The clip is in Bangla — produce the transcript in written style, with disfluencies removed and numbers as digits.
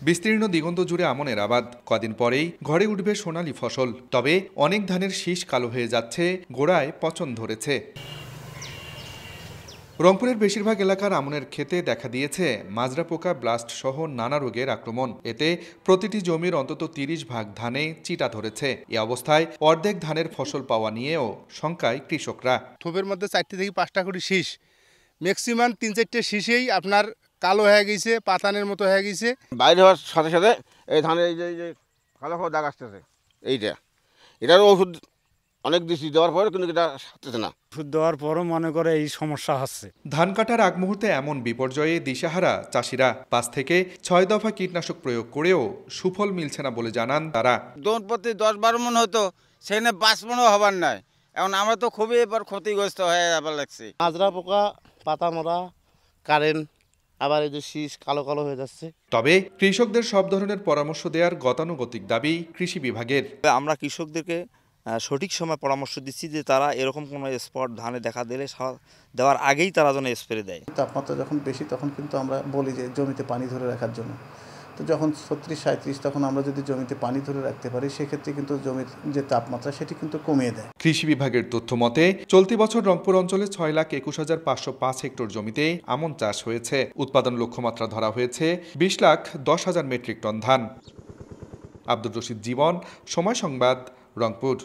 বিস্তীর্ণ দিগন্ত জুড়ে আমনের আবাদ। কদিন পরেই ঘরে উঠবে সোনালী ফসল। তবে অনেক ধানের শীষ কালো হয়ে যাচ্ছে, গোড়ায় পচন ধরেছে। রংপুরের বেশিরভাগ এলাকার আমনের ক্ষেতে দেখা দিয়েছে মাজরা পোকা, ব্লাস্ট সহ নানা রোগের আক্রমণ। এতে প্রতিটি জমির অন্তত ৩০ ভাগ ধানে চিটা ধরেছে। এ অবস্থায় অর্ধেক ধানের ফসল পাওয়া নিয়েও শঙ্কায় কৃষকরা। থোপের মধ্যে 4 থেকে 5টা করে শীষ, ম্যাক্সিমাম 3-4টে শীষেই আপনার কালো হয়ে গেছে, পাতানের মতো হয়ে গেছে। বাইরে হওয়ার সাথে সাথে এই ধানের এই যে কালো কালো দাগ আসতেছে, এটার ওষুধ অনেক দিচ্ছি, দেওয়ার পরে কিন্তু এটা সারতেছে না। ওষুধ দেওয়ার পরও মনে করে এই সমস্যা হচ্ছে। ধান কাটার আগ মুহূর্তে এমন বিপর্যয়ে দিশাহারা চাষিরা। 5 থেকে 6 দফা কীটনাশক প্রয়োগ করেও সুফল মিলছে না বলে জানান তারা। দোন প্রতি 10-12 মন হতো, সেখানে 5 মনও হবার নাই। এখন আমরা তো খুবই এবার ক্ষতিগ্রস্ত হয়ে যাবার লাগছে। মাজরা পোকা, পাতা মরা, কারেন্ট, আবার এই যে শীষ কালো কালো হয়ে যাচ্ছে। তবে কৃষকদের সব ধরনের পরামর্শ দেওয়ার গতানুগতিক দাবি কৃষি বিভাগের। আমরা কৃষকদেরকে সঠিক সময় পরামর্শ দিচ্ছি যে তারা এরকম কোনো স্পট ধানে দেখা দিলে দেওয়ার আগেই তারা যেন স্প্রে দেয়। তাপমাত্রা যখন বেশি তখন কিন্তু আমরা বলি যে জমিতে পানি ধরে রাখার জন্য। তো যখন 36-37 তখন আমরা যদি জমিতে পানি ধরে রাখতে পারি, সেক্ষেত্রে কিন্তু জমির যে তাপমাত্রা সেটি কিন্তু কমিয়ে দেয়। কৃষি বিভাগের তথ্য মতে চলতি বছর রংপুর অঞ্চলে 6,21,505 হেক্টর জমিতে আমন চাষ হয়েছে। উৎপাদন লক্ষ্যমাত্রা ধরা হয়েছে 20,10,000 মেট্রিক টন ধান। আব্দুর রশিদ জীবন, সময় সংবাদ, রংপুর।